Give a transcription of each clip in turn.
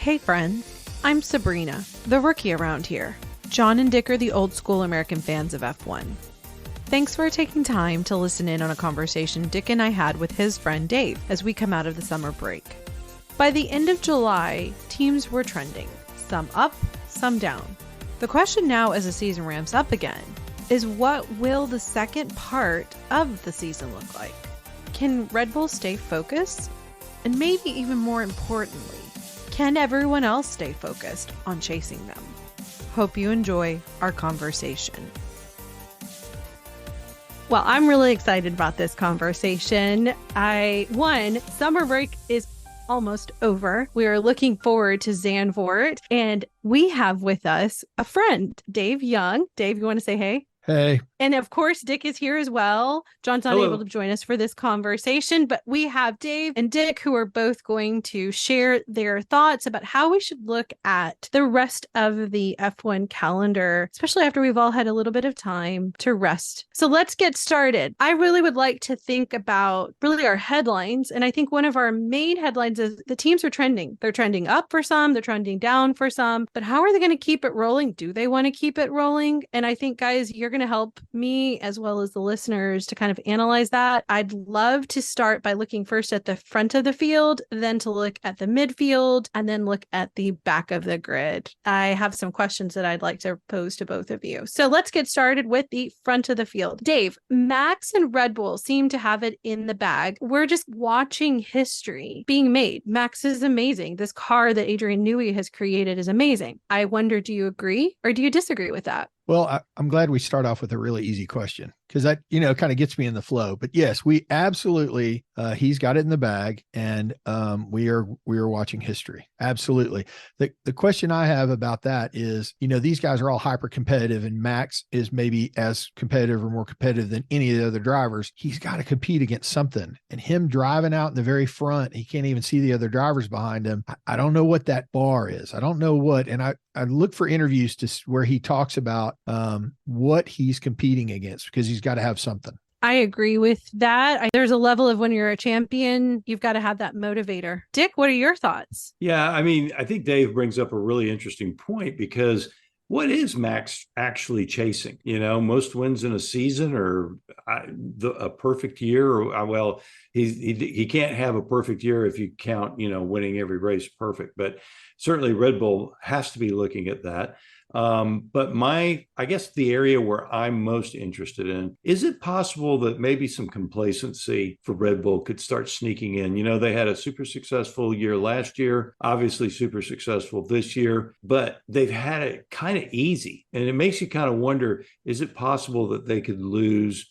Hey friends, I'm Sabrina, the rookie around here. John and Dick are the old school American fans of F1. Thanks for taking time to listen in on a conversation Dick and I had with his friend Dave as we come out of the summer break. By the end of July, teams were trending, some up, some down. The question now as the season ramps up again is, what will the second part of the season look like? Can Red Bull stay focused? And maybe even more importantly, can everyone else stay focused on chasing them? Hope you enjoy our conversation. Well, I'm really excited about this conversation. Summer break is almost over. We are looking forward to Zandvoort, and we have with us a friend, Dave Young. Dave, you want to say hey? Hey. And of course, Dick is here as well. John's not able to join us for this conversation, but we have Dave and Dick who are both going to share their thoughts about how we should look at the rest of the F1 calendar, especially after we've all had a little bit of time to rest. So let's get started. I really would like to think about really our headlines. And I think one of our main headlines is the teams are trending. They're trending up for some, they're trending down for some, but how are they going to keep it rolling? Do they want to keep it rolling? And I think, guys, you're going to help me as well as the listeners to kind of analyze that. I'd love to start by looking first at the front of the field, then to look at the midfield, and then look at the back of the grid. I have some questions that I'd like to pose to both of you. So let's get started with the front of the field. Dave, Max and Red Bull seem to have it in the bag. We're just watching history being made. Max is amazing. This car that Adrian Newey has created is amazing. I wonder, do you agree or do you disagree with that? Well, I'm glad we start off with a really easy question because that, kind of gets me in the flow. But yes, we absolutely, he's got it in the bag, and we are watching history. Absolutely. The question I have about that is, these guys are all hyper competitive, and Max is maybe as competitive or more competitive than any of the other drivers. He's got to compete against something, and him driving out in the very front, he can't even see the other drivers behind him. I don't know what that bar is. I don't know what, and I look for interviews where he talks about what he's competing against, because he's got to have something. I agree with that. There's a level of when you're a champion, you've got to have that motivator. Dick, what are your thoughts? Yeah, I think Dave brings up a really interesting point, because what is Max actually chasing? Most wins in a season or a perfect year. Well, he can't have a perfect year if you count, winning every race perfect. But certainly Red Bull has to be looking at that. But I guess the area where I'm most interested in, is it possible that maybe some complacency for Red Bull could start sneaking in? They had a super successful year last year, obviously super successful this year, but they've had it kind of easy. And it makes you kind of wonder, is it possible that they could lose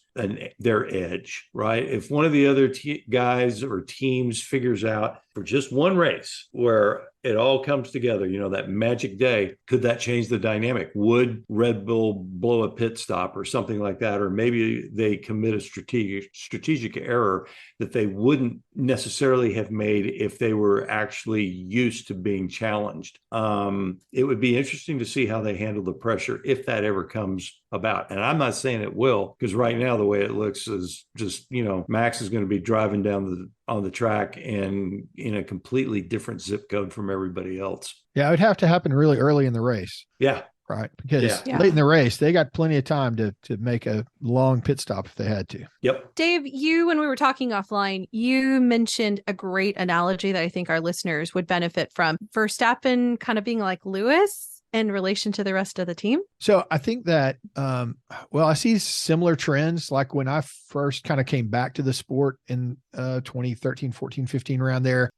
their edge, right? If one of the other guys or teams figures out for just one race where it all comes together, that magic day, could that change the dynamic? Would Red Bull blow a pit stop or something like that? Or maybe they commit a strategic error that they wouldn't necessarily have made if they were actually used to being challenged. It would be interesting to see how they handle the pressure if that ever comes about. And I'm not saying it will, because right now the way it looks is just, Max is going to be driving down on the track and in a completely different zip code from everybody else. Yeah, it would have to happen really early in the race. Yeah. Right. Because late in the race, they got plenty of time to make a long pit stop if they had to. Yep. Dave, when we were talking offline, you mentioned a great analogy that I think our listeners would benefit from. Verstappen kind of being like Lewis in relation to the rest of the team? So I think that, I see similar trends. Like when I first kind of came back to the sport in 2013, 14, 15, around there,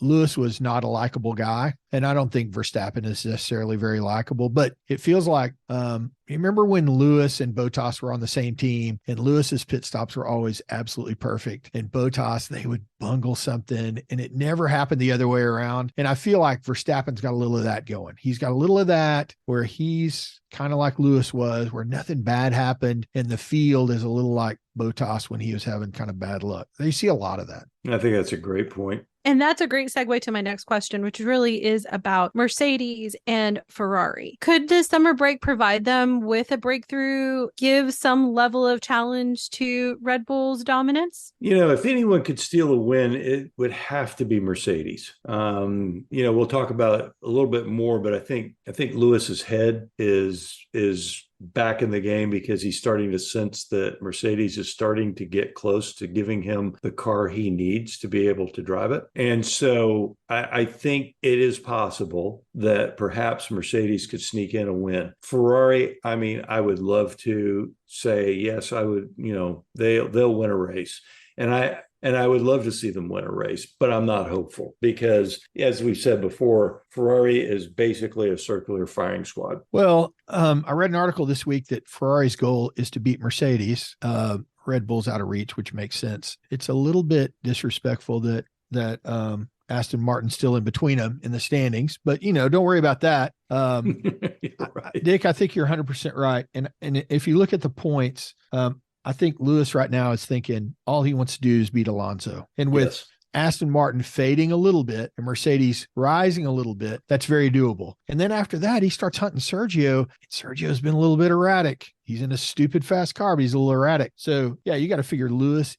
Lewis was not a likable guy. And I don't think Verstappen is necessarily very likable, but it feels like, you remember when Lewis and Bottas were on the same team, and Lewis's pit stops were always absolutely perfect, and Bottas, they would bungle something, and it never happened the other way around. And I feel like Verstappen's got a little of that going. He's got a little of that where he's kind of like Lewis was, where nothing bad happened, and the field is a little like Bottas when he was having kind of bad luck. You see a lot of that. I think that's a great point. And that's a great segue to my next question, which really is about Mercedes and Ferrari. Could the summer break provide them with a breakthrough, give some level of challenge to Red Bull's dominance? If anyone could steal a win, it would have to be Mercedes. We'll talk about it a little bit more, but I think Lewis's head is back in the game because he's starting to sense that Mercedes is starting to get close to giving him the car he needs to be able to drive it. And so I think it is possible that perhaps Mercedes could sneak in a win. Ferrari, I mean, I would love to say, yes, I would, they'll win a race. And I would love to see them win a race, but I'm not hopeful because, as we've said before, Ferrari is basically a circular firing squad. Well, I read an article this week that Ferrari's goal is to beat Mercedes. Red Bull's out of reach, which makes sense. It's a little bit disrespectful that Aston Martin's still in between them in the standings, but don't worry about that. Right. Dick, I think you're 100% right. And if you look at the points, I think Lewis right now is thinking all he wants to do is beat Alonso. And with Aston Martin fading a little bit and Mercedes rising a little bit, that's very doable. And then after that, he starts hunting Sergio. Sergio's been a little bit erratic. He's in a stupid fast car, but he's a little erratic. So yeah, you got to figure Lewis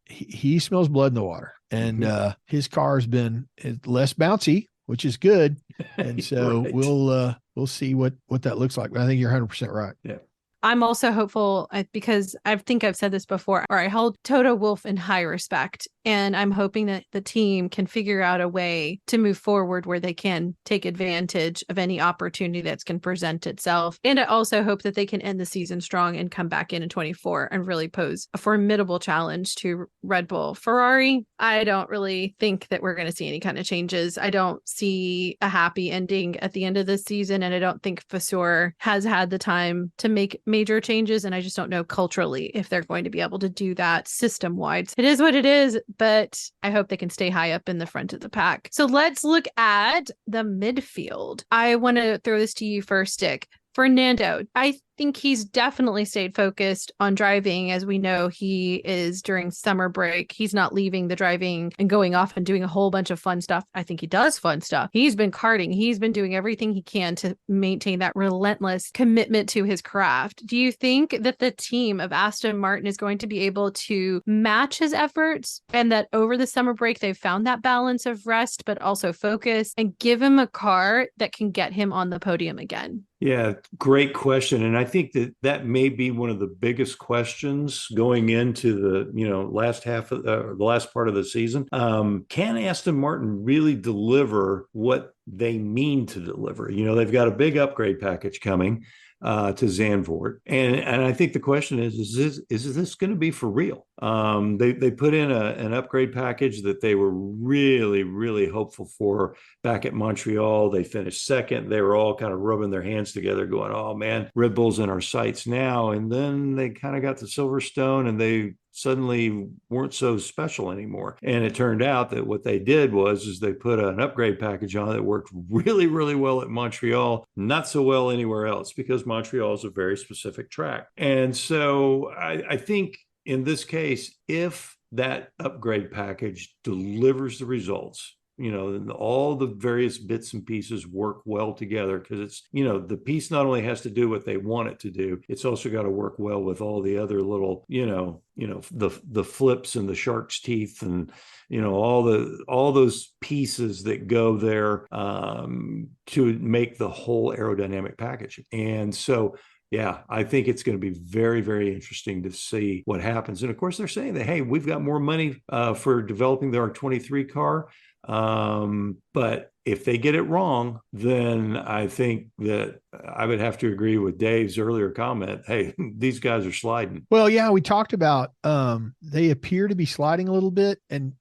he smells blood in the water. And his car has been less bouncy, which is good. And so right. We'll see what that looks like. But I think you're 100% right. Yeah. I'm also hopeful because I think I've said this before, or I hold Toto Wolff in high respect. And I'm hoping that the team can figure out a way to move forward where they can take advantage of any opportunity that's can present itself. And I also hope that they can end the season strong and come back in 24 and really pose a formidable challenge to Red Bull. Ferrari, I don't really think that we're going to see any kind of changes. I don't see a happy ending at the end of this season. And I don't think Vasseur has had the time to make major changes. And I just don't know culturally if they're going to be able to do that system wide. It is what it is, but I hope they can stay high up in the front of the pack. So let's look at the midfield. I want to throw this to you first, Dick. Fernando, I think he's definitely stayed focused on driving. As we know, he is during summer break. He's not leaving the driving and going off and doing a whole bunch of fun stuff. I think he does fun stuff. He's been karting. He's been doing everything he can to maintain that relentless commitment to his craft. Do you think that the team of Aston Martin is going to be able to match his efforts and that over the summer break, they've found that balance of rest, but also focus and give him a car that can get him on the podium again? Yeah, great question. And I think that may be one of the biggest questions going into the, last half of the last part of the season. Can Aston Martin really deliver what they mean to deliver? They've got a big upgrade package coming to Zandvoort. And I think the question is this going to be for real? They put in an upgrade package that they were really, really hopeful for back at Montreal. They finished second. They were all kind of rubbing their hands together going, oh man, Red Bull's in our sights now. And then they kind of got the Silverstone and they suddenly weren't so special anymore. And it turned out that what they did was they put an upgrade package on that worked really, really well at Montreal, not so well anywhere else because Montreal is a very specific track. And so I think in this case, if that upgrade package delivers the results, all the various bits and pieces work well together because it's, the piece not only has to do what they want it to do, it's also got to work well with all the other little, the flips and the shark's teeth and, all those pieces that go there to make the whole aerodynamic package. And so, yeah, I think it's going to be very, very interesting to see what happens. And of course, they're saying that, hey, we've got more money for developing their 23 car. But if they get it wrong, then I think that I would have to agree with Dave's earlier comment. Hey, these guys are sliding. Well, yeah, we talked about they appear to be sliding a little bit, and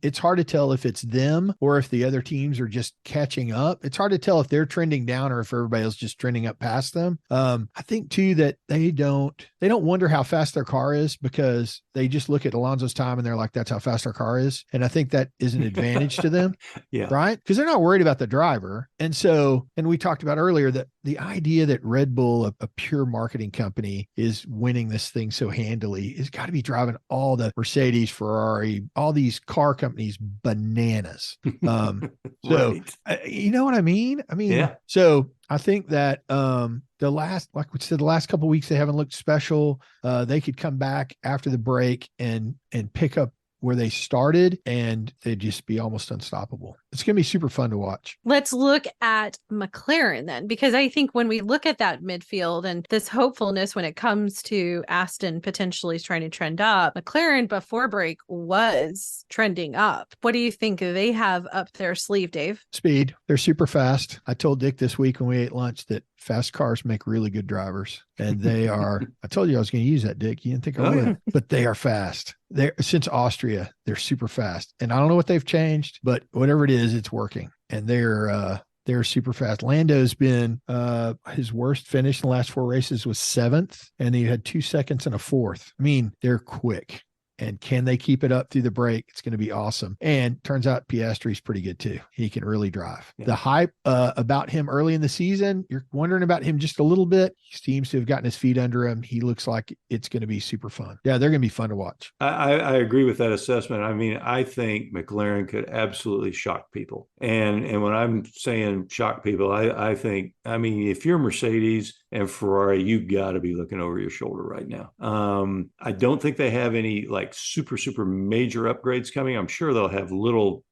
it's hard to tell if it's them or if the other teams are just catching up. It's hard to tell if they're trending down or if everybody else just trending up past them. I think too that they don't wonder how fast their car is because they just look at Alonso's time and they're like, that's how fast our car is. And I think that is an advantage to them. Yeah. Right. Because they're not worried about the driver. And we talked about earlier that the idea that Red Bull, a pure marketing company, is winning this thing so handily has got to be driving all the Mercedes, Ferrari, all these car car companies bananas. So Right. you know what I mean? I mean, Yeah. so I think that like we said, the last couple of weeks they haven't looked special. They could come back after the break and pick up where they started, and they'd just be almost unstoppable. It's going to be super fun to watch. Let's look at McLaren then, because I think when we look at that midfield and this hopefulness when it comes to Aston potentially trying to trend up, McLaren before break was trending up. What do you think they have up their sleeve, Dave? Speed. They're super fast. I told Dick this week when we ate lunch that fast cars make really good drivers. And they are, I told you I was going to use that, Dick. You didn't think I would, but they are fast. They're since Austria, they're super fast. And I don't know what they've changed, but whatever it is, it's working. And they're super fast. Lando's been his worst finish in the last 4 races was 7th, and he had 2 seconds and a 4th. I mean, they're quick. And can they keep it up through the break? It's going to be awesome. And turns out Piastri's pretty good too. He can really drive. Yeah. The hype about him early in the season, you're wondering about him just a little bit. He seems to have gotten his feet under him. He looks like it's going to be super fun. Yeah, they're going to be fun to watch. I agree with that assessment. I mean, I think McLaren could absolutely shock people. And when I'm saying shock people, I think, I mean, if you're Mercedes and Ferrari, you've got to be looking over your shoulder right now. I don't think they have any like super major upgrades coming. I'm sure they'll have little,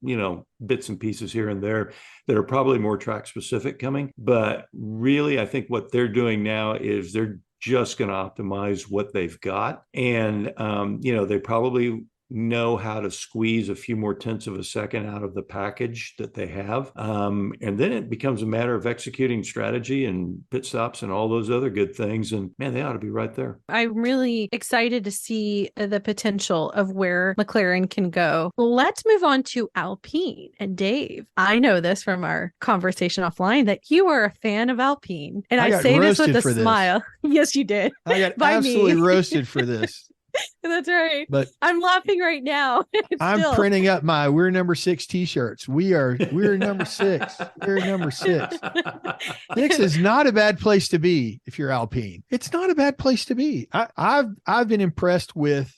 bits and pieces here and there that are probably more track specific coming. But really, I think what they're doing now is they're just going to optimize what they've got. And, they probably know how to squeeze a few more tenths of a second out of the package that they have. And then it becomes a matter of executing strategy and pit stops and all those other good things. And man, they ought to be right there. I'm really excited to see the potential of where McLaren can go. Let's move on to Alpine. And Dave, I know this from our conversation offline that you are a fan of Alpine. And I say this with a smile. Yes, you did. I got absolutely roasted for this. That's right. But I'm laughing right now. I'm printing up my "We're number 6" t-shirts. We're number 6. We're number 6. 6 is not a bad place to be if you're Alpine. It's not a bad place to be. I've been impressed with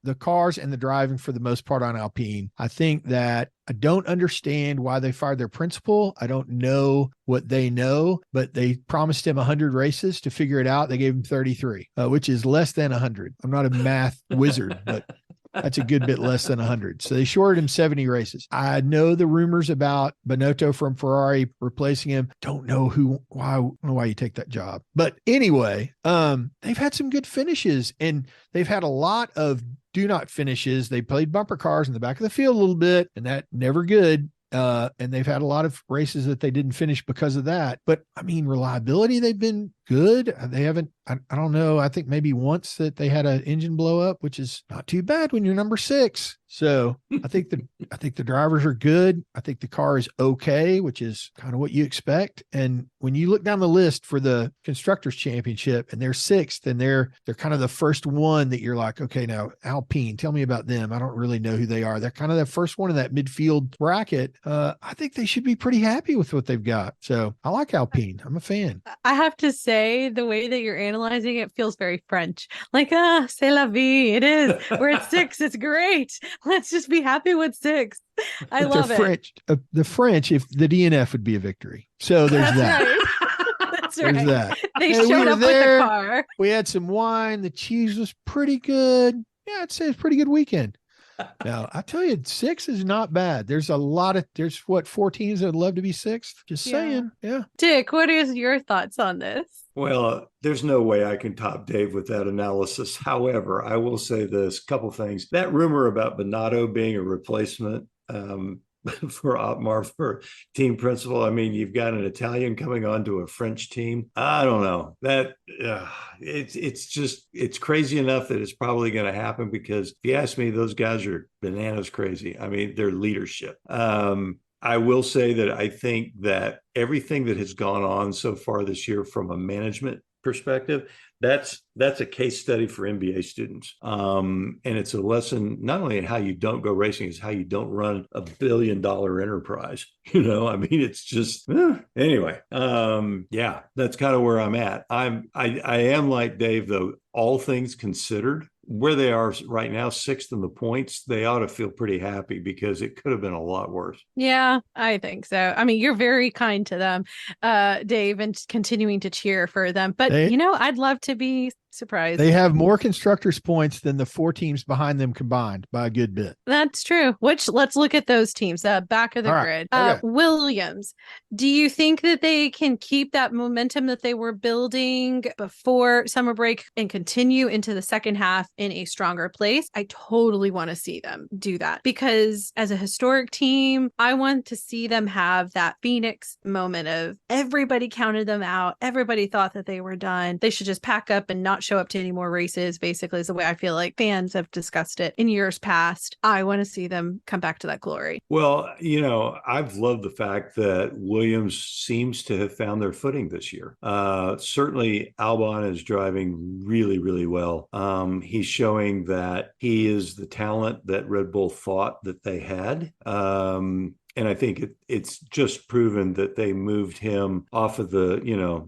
the cars and the driving for the most part on Alpine. I think that I don't understand why they fired their principal. I don't know what they know, but they promised him 100 races to figure it out. They gave him 33, which is less than 100. I'm not a math wizard, but that's a good bit less than 100. So they shorted him 70 races. I know the rumors about Binotto from Ferrari replacing him. Don't know why you take that job. But anyway, they've had some good finishes, and they've had a lot of do not finishes. They played bumper cars in the back of the field a little bit, and that never good. And they've had a lot of races that they didn't finish because of that. But I mean, reliability, they've been good. They haven't, I don't know. I think maybe once that they had an engine blow up, which is not too bad when you're number 6. So I think the drivers are good. I think the car is okay, which is kind of what you expect. And when you look down the list for the Constructors Championship and they're 6th, and they're kind of the first one that you're like, okay, now Alpine, tell me about them. I don't really know who they are. They're kind of the first one in that midfield bracket. I think they should be pretty happy with what they've got. So I like Alpine. I'm a fan. I have to say, the way that you're analyzing it feels very French. Like, c'est la vie. It is. We're at 6. It's great. Let's just be happy with 6. I love it. The French, if the DNF would be a victory. So there's that. Right. That's right. There's that. They showed up there with the car. We had some wine. The cheese was pretty good. Yeah, I'd say it's a pretty good weekend. Now, I tell you, 6 is not bad. There's 4 teams that would love to be 6th. Just saying. Yeah. Dick, what is your thoughts on this? Well, there's no way I can top Dave with that analysis. However, I will say this couple things. That rumor about Binotto being a replacement for Otmar for team principal. I mean, you've got an Italian coming on to a French team. I don't know that it's crazy enough that it's probably going to happen, because if you ask me, those guys are bananas crazy. I mean, their leadership. I will say that I think that everything that has gone on so far this year from a management perspective, that's a case study for MBA students. And it's a lesson not only in how you don't go racing, it's how you don't run $1 billion enterprise. I mean, it's just anyway. Yeah, that's kind of where I'm at. I am like Dave, though, all things considered. where they are right now, sixth in the points, they ought to feel pretty happy because it could have been a lot worse. Yeah, I think so. I mean, you're very kind to them, Dave, and continuing to cheer for them. But, I'd love to be surprised. They have more constructors points than the 4 teams behind them combined by a good bit. That's true. Which, let's look at those teams, back of the grid. Okay. Williams, do you think that they can keep that momentum that they were building before summer break and continue into the second half in a stronger place? I totally want to see them do that, because as a historic team, I want to see them have that Phoenix moment of everybody counted them out. Everybody thought that they were done. They should just pack up and not show up to any more races, basically, is the way I feel like fans have discussed it in years past. I want to see them come back to that glory. Well, I've loved the fact that Williams seems to have found their footing this year. Certainly Albon is driving really, really well. He's showing that he is the talent that Red Bull thought that they had. And I think it's just proven that they moved him off of the,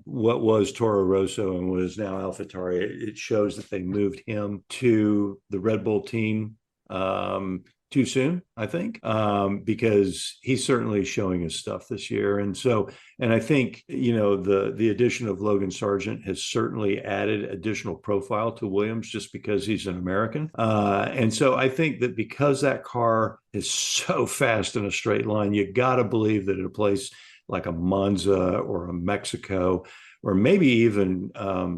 what was Toro Rosso and was now AlphaTauri. It shows that they moved him to the Red Bull team too soon, I think, because he's certainly showing his stuff this year. And I think, the addition of Logan Sargent has certainly added additional profile to Williams just because he's an American. And so I think that because that car is so fast in a straight line, you got to believe that in a place like a Monza or a Mexico, or maybe even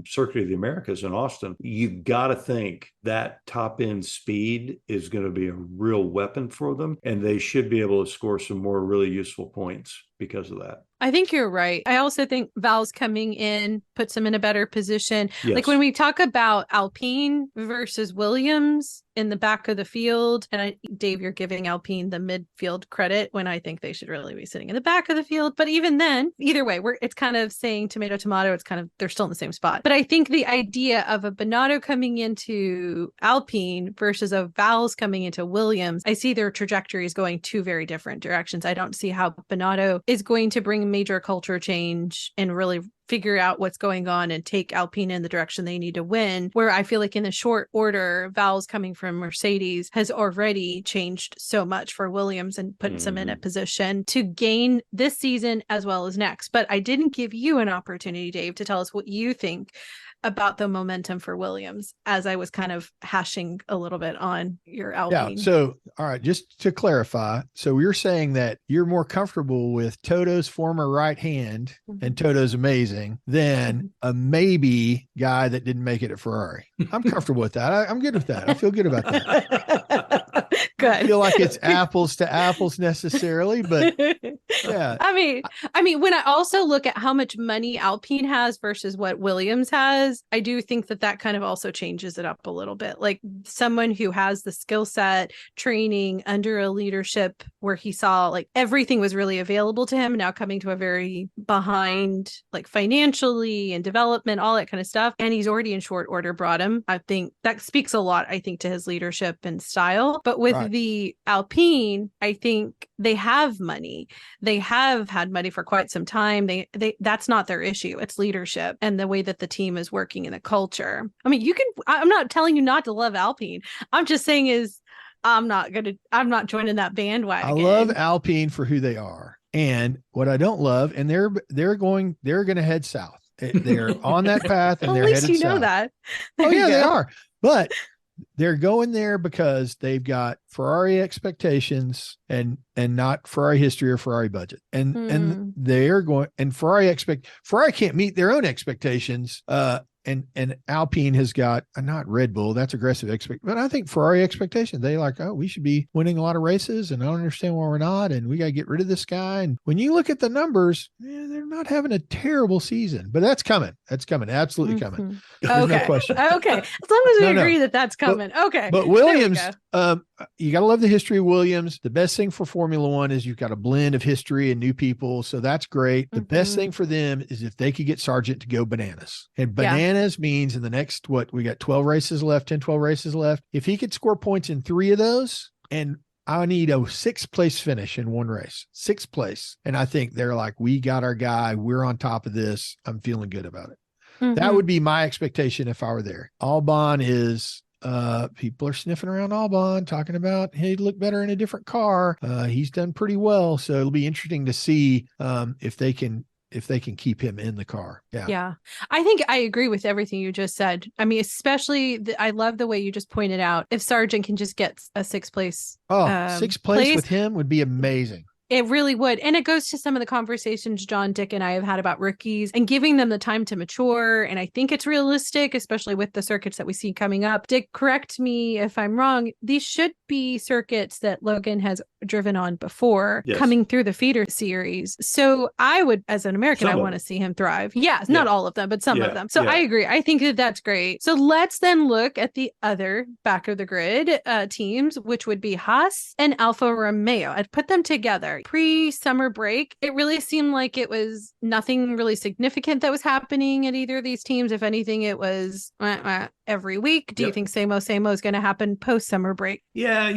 Circuit of the Americas in Austin, you got to think that top end speed is going to be a real weapon for them. And they should be able to score some more really useful points because of that. I think you're right. I also think Val's coming in puts them in a better position. Yes. Like when we talk about Alpine versus Williams in the back of the field, and Dave, you're giving Alpine the midfield credit when I think they should really be sitting in the back of the field. But even then, either way, it's kind of saying tomato, tomato. It's kind of, they're still in the same spot. But I think the idea of a Binotto coming into Alpine versus a Val's coming into Williams, I see their trajectories going two very different directions. I don't see how Binotto is going to bring major culture change and really figure out what's going on and take Alpine in the direction they need to win, where I feel like in the short order, Val's coming from Mercedes has already changed so much for Williams and puts them in a position to gain this season as well as next. But I didn't give you an opportunity, Dave, to tell us what you think about the momentum for Williams as I was kind of hashing a little bit on your Alpine. Yeah. So, all right, just to clarify. So you're saying that you're more comfortable with Toto's former right hand and Toto's amazing than a maybe guy that didn't make it at Ferrari. I'm comfortable with that. I'm good with that. I feel good about that. Good. I feel like it's apples to apples necessarily, but yeah. I mean, when I also look at how much money Alpine has versus what Williams has, I do think that kind of also changes it up a little bit. Like someone who has the skill set, training under a leadership where he saw like everything was really available to him, now coming to a very behind, like financially and development, all that kind of stuff. And he's already in short order brought him. I think that speaks a lot, I think, to his leadership and style. But with the Alpine, I think they have money. They have had money for quite some time. They that's not their issue. It's leadership and the way that the team is working in the culture. I mean, I'm not telling you not to love Alpine. I'm just saying I'm not joining that bandwagon. I love Alpine for who they are. And what I don't love, and they're going to head south. They're on that path and well, they're headed south. At least you know that. Oh yeah, they are. But they're going there because they've got Ferrari expectations and not Ferrari history or Ferrari budget. And they're going, and Ferrari can't meet their own expectations. And Alpine has got not Red Bull, that's aggressive but I think Ferrari expectations, they like, oh, we should be winning a lot of races and I don't understand why we're not. And we got to get rid of this guy. And when you look at the numbers, they're not having a terrible season, but that's coming. That's coming. Absolutely coming. There's no question. Okay. As long as we agree that that's coming. Okay. But Williams, you got to love the history of Williams. The best thing for Formula One is you've got a blend of history and new people. So that's great. The best thing for them is if they could get Sargent to go bananas. And bananas means in the next, we got 12 races left, 10, 12 races left. If he could score points in 3 of those, and I need a 6th place finish in one race, 6th place. And I think they're like, we got our guy. We're on top of this. I'm feeling good about it. That would be my expectation if I were there. Albon is people are sniffing around Albon talking about, hey, he'd look better in a different car. He's done pretty well. So it'll be interesting to see if they can keep him in the car. Yeah. I think I agree with everything you just said. I mean, especially I love the way you just pointed out, if Sargent can just get a sixth place. Sixth place with him would be amazing. It really would. And it goes to some of the conversations John, Dick, and I have had about rookies and giving them the time to mature. And I think it's realistic, especially with the circuits that we see coming up. Dick, correct me if I'm wrong. These should be circuits that Logan has driven on before, coming through the feeder series. So I would, as an American, I want to see him thrive. Yes, not all of them, but some of them. So I agree. I think that that's great. So let's then look at the other back of the grid teams, which would be Haas and Alfa Romeo. I'd put them together. Pre-summer break, it really seemed like it was nothing really significant that was happening at either of these teams. If anything, it was every week. Do you think same-o is going to happen post-summer break? Yeah,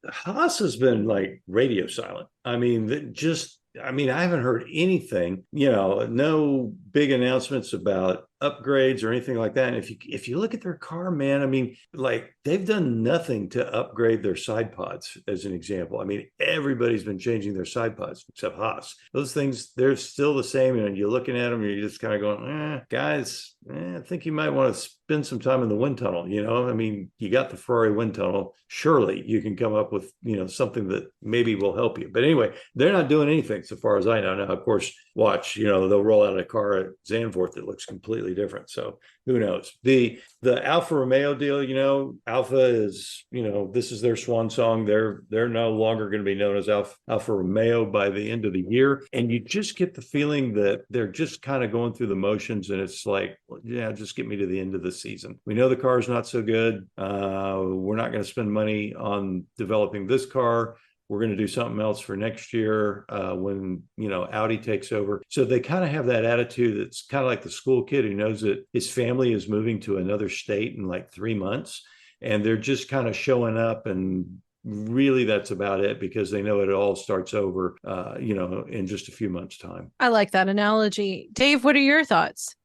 Haas has been like radio silent. I mean, I haven't heard anything, no big announcements about upgrades or anything like that. And if you look at their car, man, I mean, like they've done nothing to upgrade their side pods, as an example. I mean, everybody's been changing their side pods except Haas. Those things, they're still the same. And you're looking at them, and you're just kind of going, guys, I think you might want to spend some time in the wind tunnel. I mean, you got the Ferrari wind tunnel. Surely you can come up with, something that maybe will help you. But anyway, they're not doing anything so far as I know. Now, of course, watch, they'll roll out a car at Zandvoort that looks completely different. So who knows? The Alfa Romeo deal, Alfa is, this is their swan song. They're no longer going to be known as Alfa Romeo by the end of the year. And you just get the feeling that they're just kind of going through the motions, and it's like, just get me to the end of the season. We know the car is not so good. We're not going to spend money on developing this car. We're going to do something else for next year when, Audi takes over. So they kind of have that attitude that's kind of like the school kid who knows that his family is moving to another state in like 3 months. And they're just kind of showing up, and really that's about it, because they know it all starts over, in just a few months' time. I like that analogy. Dave, what are your thoughts?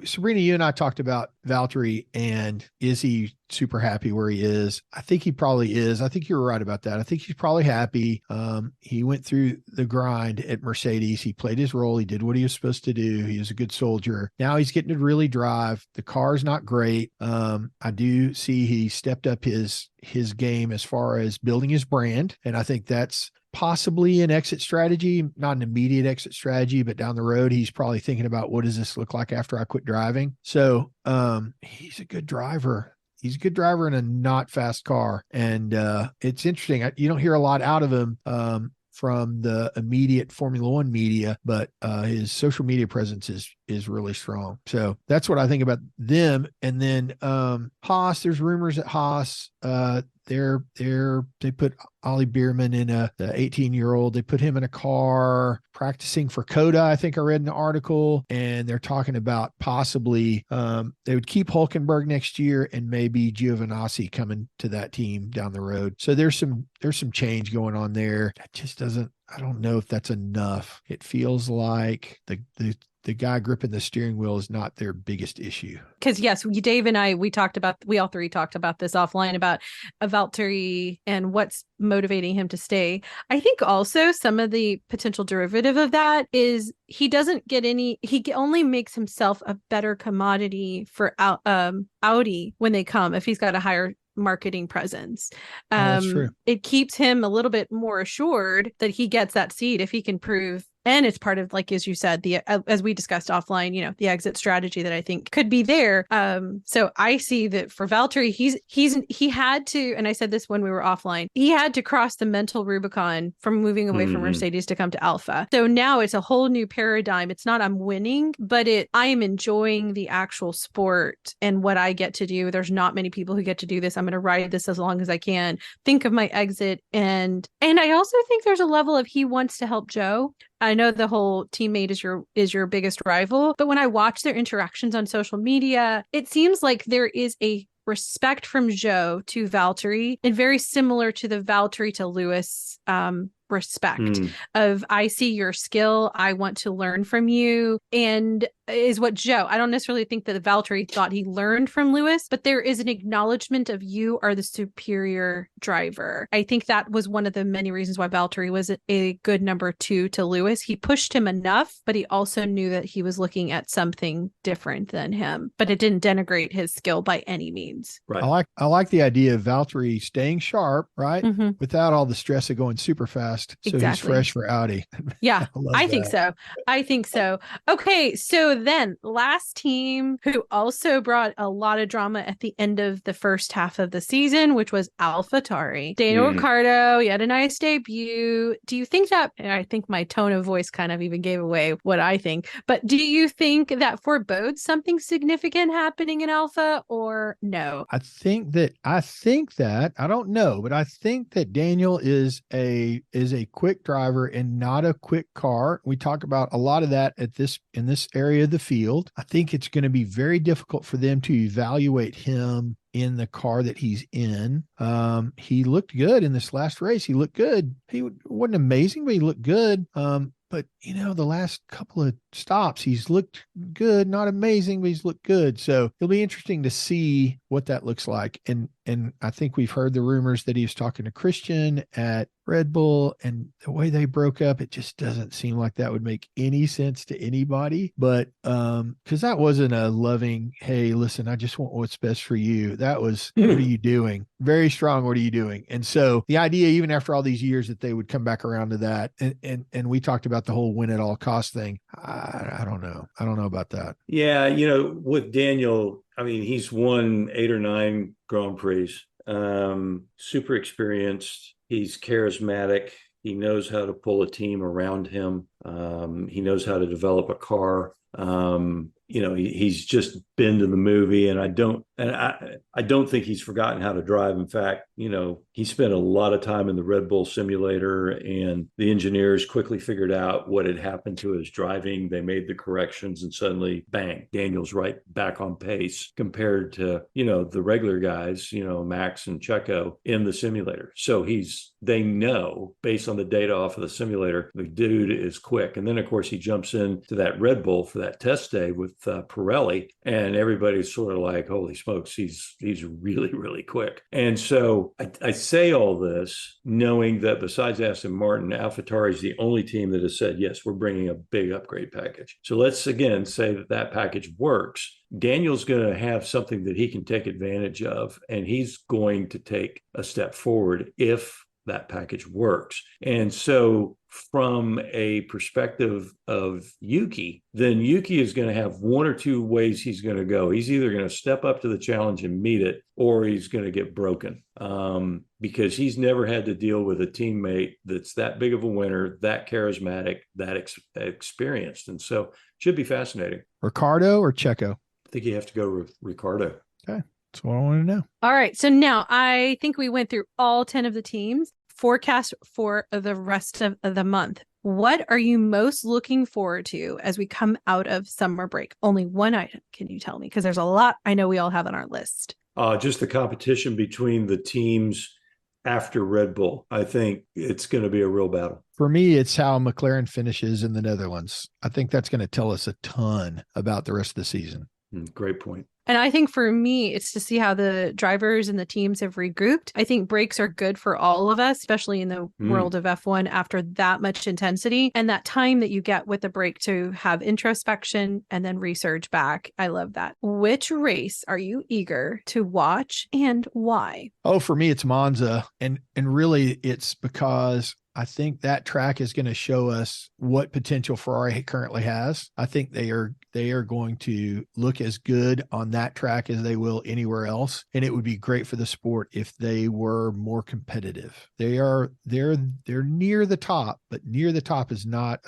Sabrina, you and I talked about Valtteri, and is he super happy where he is? I think he probably is. I think you're right about that. I think he's probably happy. He went through the grind at Mercedes. He played his role. He did what he was supposed to do. He was a good soldier. Now he's getting to really drive. The car's not great. I do see he stepped up his game as far as building his brand. And I think that's possibly an exit strategy, not an immediate exit strategy, but down the road, he's probably thinking about, what does this look like after I quit driving? So he's a good driver. He's a good driver in a not fast car. And it's interesting. You don't hear a lot out of him from the immediate Formula One media, but his social media presence is really strong. So that's what I think about them. And then Haas, there's rumors that Haas, they put Ollie Bierman in the 18-year-old. They put him in a car practicing for Coda. I think I read an article, and they're talking about possibly they would keep Hulkenberg next year and maybe Giovinazzi coming to that team down the road. So there's some change going on there. That just doesn't, I don't know if that's enough. It feels like the guy gripping the steering wheel is not their biggest issue. Because yes, Dave and I, we all three talked about this offline about a Valtteri and what's motivating him to stay. I think also some of the potential derivative of that is he only makes himself a better commodity for Audi when they come, if he's got a higher marketing presence. That's true. It keeps him a little bit more assured that he gets that seat if he can prove. And it's part of, like, as you said, as we discussed offline, the exit strategy that I think could be there. So I see that for Valtteri, he had to, and I said this when we were offline, he had to cross the mental Rubicon from moving away from Mercedes to come to Alfa. So now it's a whole new paradigm. It's not I'm winning, but I am enjoying the actual sport and what I get to do. There's not many people who get to do this. I'm going to ride this as long as I can. Think of my exit. And I also think there's a level of he wants to help Joe. I know the whole teammate is your biggest rival, but when I watch their interactions on social media, it seems like there is a respect from Joe to Valtteri, and very similar to the Valtteri to Lewis respect of, I see your skill, I want to learn from you, and is what Joe, I don't necessarily think that Valtteri thought he learned from Lewis, but there is an acknowledgement of, you are the superior driver. I think that was one of the many reasons why Valtteri was a good number 2 to Lewis. He pushed him enough, but he also knew that he was looking at something different than him, but it didn't denigrate his skill by any means. Right. I like the idea of Valtteri staying sharp, right? Mm-hmm. Without all the stress of going super fast. So he's fresh for Audi. Yeah, I think so. I think so. Okay, so then last team who also brought a lot of drama at the end of the first half of the season, which was AlphaTauri. Daniel Ricciardo, he had a nice debut. Do you think that, and I think my tone of voice kind of even gave away what I think, but do you think that forebodes something significant happening in Alpha, or no? I think that I don't know, but I think that Daniel is a quick driver and not a quick car. We talk about a lot of that in this area of the field. I think it's going to be very difficult for them to evaluate him in the car that he's in. He looked good in this last race. He looked good. He wasn't amazing, but he looked good. But the last couple of stops, he's looked good, not amazing, but he's looked good. So it'll be interesting to see what that looks like. And I think we've heard the rumors that he was talking to Christian at Red Bull, and the way they broke up, it just doesn't seem like that would make any sense to anybody. But because that wasn't a loving, hey, listen, I just want what's best for you. That was, what are you doing? Very strong. What are you doing? And so the idea, even after all these years, that they would come back around to that. And we talked about the whole win at all cost thing. I don't know. I don't know about that. Yeah. With Daniel, I mean, he's won 8 or 9 Grand Prix, super experienced. He's charismatic. He knows how to pull a team around him. He knows how to develop a car. He's just been to the movie, and I don't think he's forgotten how to drive. In fact, he spent a lot of time in the Red Bull simulator, and the engineers quickly figured out what had happened to his driving. They made the corrections, and suddenly, bang, Daniel's right back on pace compared to, the regular guys, Max and Checo in the simulator. So they know, based on the data off of the simulator, the dude is quick. And then, of course, he jumps into that Red Bull for that test day with Pirelli, and everybody's sort of like, holy smokes, he's really, really quick. And so I say all this knowing that besides Aston Martin, AlphaTauri is the only team that has said, yes, we're bringing a big upgrade package. So let's again say that package works. Daniel's going to have something that he can take advantage of, and he's going to take a step forward if that package works. And so from a perspective of Yuki, then Yuki is going to have one or two ways he's going to go. He's either going to step up to the challenge and meet it, or he's going to get broken, because he's never had to deal with a teammate that's that big of a winner, that charismatic, that experienced. And so it should be fascinating. Ricciardo or Checo? I think you have to go with Ricciardo. Okay. That's what I want to know. All right. So now I think we went through all 10 of the teams. Forecast for the rest of the month. What are you most looking forward to as we come out of summer break? Only one item. Can you tell me? Because there's a lot I know we all have on our list. Just the competition between the teams after Red Bull. I think it's going to be a real battle. For me, it's how McLaren finishes in the Netherlands. I think that's going to tell us a ton about the rest of the season. Great point. And I think for me, it's to see how the drivers and the teams have regrouped. I think breaks are good for all of us, especially in the world of F1 after that much intensity, and that time that you get with the break to have introspection and then research back. I love that. Which race are you eager to watch and why? Oh, for me, it's Monza. And really it's because I think that track is going to show us what potential Ferrari currently has. I think they are going to look as good on that track as they will anywhere else. And it would be great for the sport if they were more competitive. They're near the top, but near the top is not,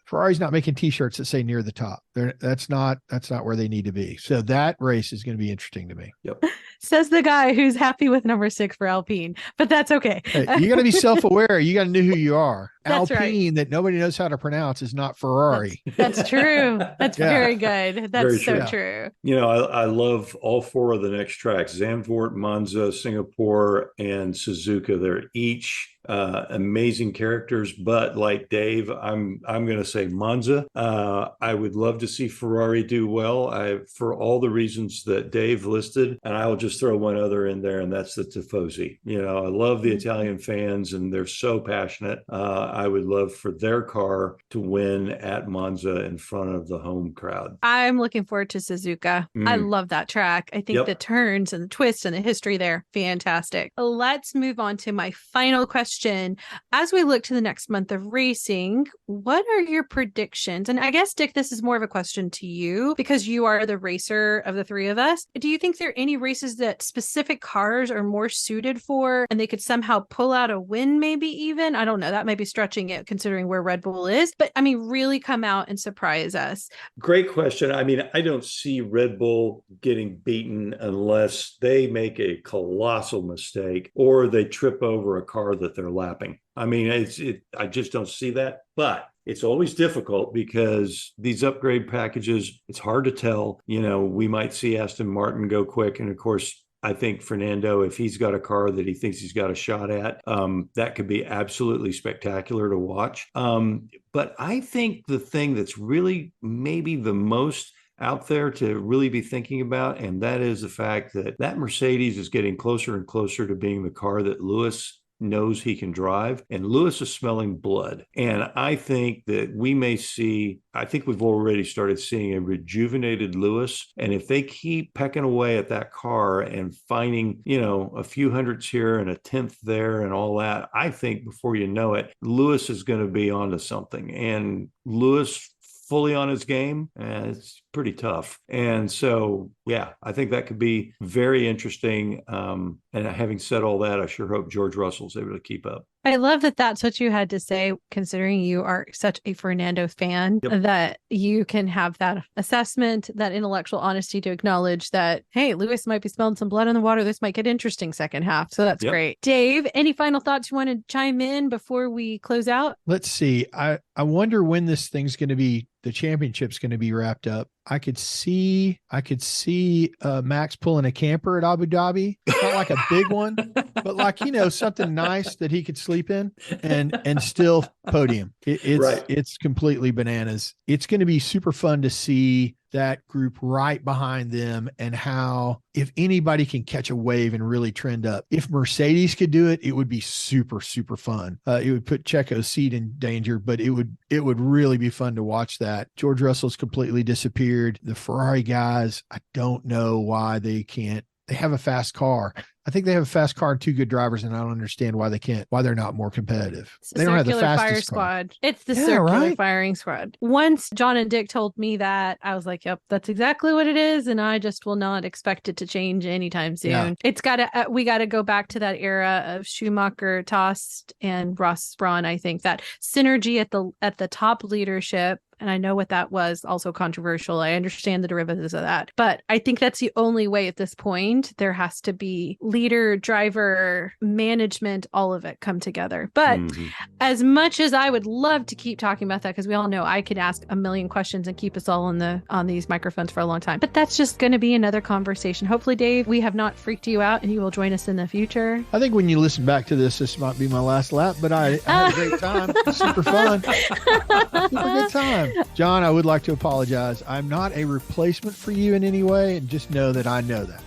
Ferrari's not making t-shirts that say near the top. That's not where they need to be. So that race is going to be interesting to me. Yep. Says the guy who's happy with number 6 for Alpine, but that's okay. Hey, you got to be self-aware. You got to know who you are. That's Alpine, right. that nobody knows how to pronounce, is not Ferrari. That's true. That's very good. That's very so true. I love all 4 of the next tracks: Zandvoort, Monza, Singapore, and Suzuka. They're each amazing characters. But like Dave, I'm going to say Monza. I would love to see Ferrari do well, for all the reasons that Dave listed. And I will just throw one other in there, and that's the Tifosi. I love the Italian fans, and they're so passionate. I would love for their car to win at Monza in front of the home crowd. I'm looking forward to Suzuka. I love that track. I think the turns and the twists and the history there, fantastic. Let's move on to my final question. As we look to the next month of racing, what are your predictions? And I guess, Dick, this is more of a question to you because you are the racer of the three of us. Do you think there are any races that specific cars are more suited for and they could somehow pull out a win, maybe even? I don't know. That might be stretching it considering where Red Bull is. But I mean, really come out and surprise us. Great question. I mean, I don't see Red Bull getting beaten unless they make a colossal mistake or they trip over a car that they're lapping. I mean, I just don't see that. But it's always difficult because these upgrade packages, it's hard to tell. We might see Aston Martin go quick. And of course, I think Fernando, if he's got a car that he thinks he's got a shot at, that could be absolutely spectacular to watch. But I think the thing that's really maybe the most out there to really be thinking about, and that is the fact that Mercedes is getting closer and closer to being the car that Lewis knows he can drive, and Lewis is smelling blood. And I think that I think we've already started seeing a rejuvenated Lewis. And if they keep pecking away at that car and finding, a few hundredths here and a tenth there and all that, I think before you know it, Lewis is going to be onto something. And Lewis fully on his game, it's pretty tough. And so, I think that could be very interesting. And having said all that, I sure hope George Russell's able to keep up. I love that that's what you had to say, considering you are such a Fernando fan, that you can have that assessment, that intellectual honesty to acknowledge that, hey, Lewis might be smelling some blood in the water. This might get interesting second half. So that's great. Dave, any final thoughts you want to chime in before we close out? Let's see. I wonder when this thing's going to be, the championship's going to be wrapped up. I could see Max pulling a camper at Abu Dhabi, not like a big one, but like, something nice that he could sleep in and still podium. It's completely bananas. It's going to be super fun to see that group right behind them and how, if anybody can catch a wave and really trend up, if Mercedes could do it, it would be super, super fun. It would put Checo's seat in danger, but it would really be fun to watch that. George Russell's completely disappeared. The Ferrari guys, I don't know why they can't. They have a fast car. I think they have a fast car and two good drivers, and I don't understand why they're not more competitive. They don't have the fastest fire squad. It's the circular firing squad. Once John and Dick told me that, I was like, yep, that's exactly what it is. And I just will not expect it to change anytime soon. Yeah. We got to go back to that era of Schumacher, Tost, and Ross Brawn. I think that synergy at the top leadership. And I know what that was, also controversial. I understand the derivatives of that. But I think that's the only way at this point. There has to be leader, driver, management, all of it come together. But as much as I would love to keep talking about that, because we all know I could ask a million questions and keep us all on these microphones for a long time. But that's just going to be another conversation. Hopefully, Dave, we have not freaked you out and you will join us in the future. I think when you listen back to this might be my last lap, but I had a great time. Super fun. Super good time. John, I would like to apologize. I'm not a replacement for you in any way, and just know that I know that.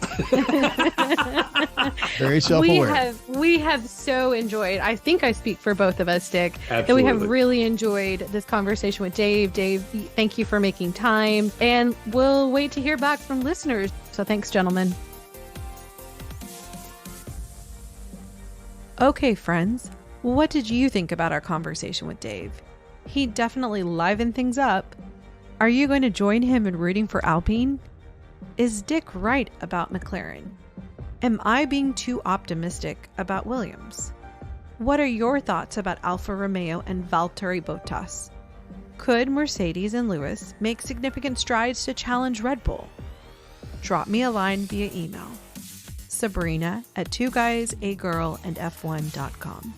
Very self-aware. We have so enjoyed, I think I speak for both of us, Dick, Absolutely. that we have really enjoyed this conversation with Dave. Dave, thank you for making time, and we'll wait to hear back from listeners. So thanks, gentlemen. Okay, friends, what did you think about our conversation with Dave? He definitely livened things up. Are you going to join him in rooting for Alpine? Is Dick right about McLaren? Am I being too optimistic about Williams? What are your thoughts about Alfa Romeo and Valtteri Bottas? Could Mercedes and Lewis make significant strides to challenge Red Bull? Drop me a line via email. Sabrina@2guysaGirlandF1.com.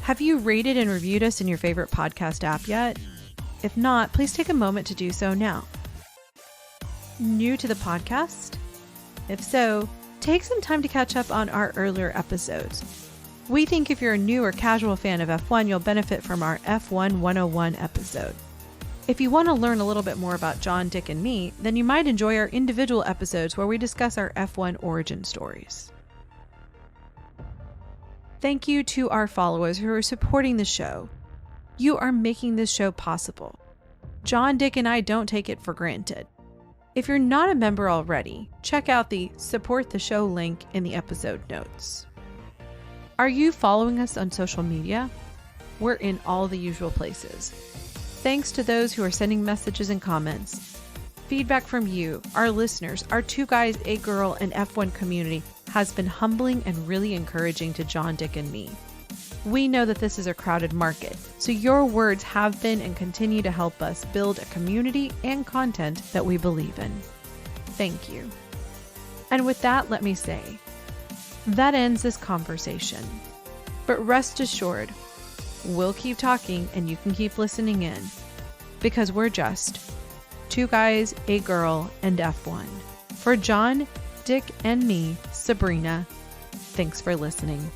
Have you rated and reviewed us in your favorite podcast app yet? If not, please take a moment to do so now. New to the podcast? If so, take some time to catch up on our earlier episodes. We think if you're a new or casual fan of F1, you'll benefit from our F1 101 episode. If you want to learn a little bit more about John, Dick, and me, then you might enjoy our individual episodes where we discuss our F1 origin stories. Thank you to our followers who are supporting the show. You are making this show possible. John, Dick, and I don't take it for granted. If you're not a member already, check out the Support the Show link in the episode notes. Are you following us on social media? We're in all the usual places. Thanks to those who are sending messages and comments. Feedback from you, our listeners, our Two Guys, a Girl, and F1 community has been humbling and really encouraging to John, Dick, and me. We know that this is a crowded market, so your words have been and continue to help us build a community and content that we believe in. Thank you. And with that, let me say, that ends this conversation. But rest assured, we'll keep talking and you can keep listening in, because we're just Two Guys, a Girl, and F1. For John, Dick, and me, Sabrina, thanks for listening.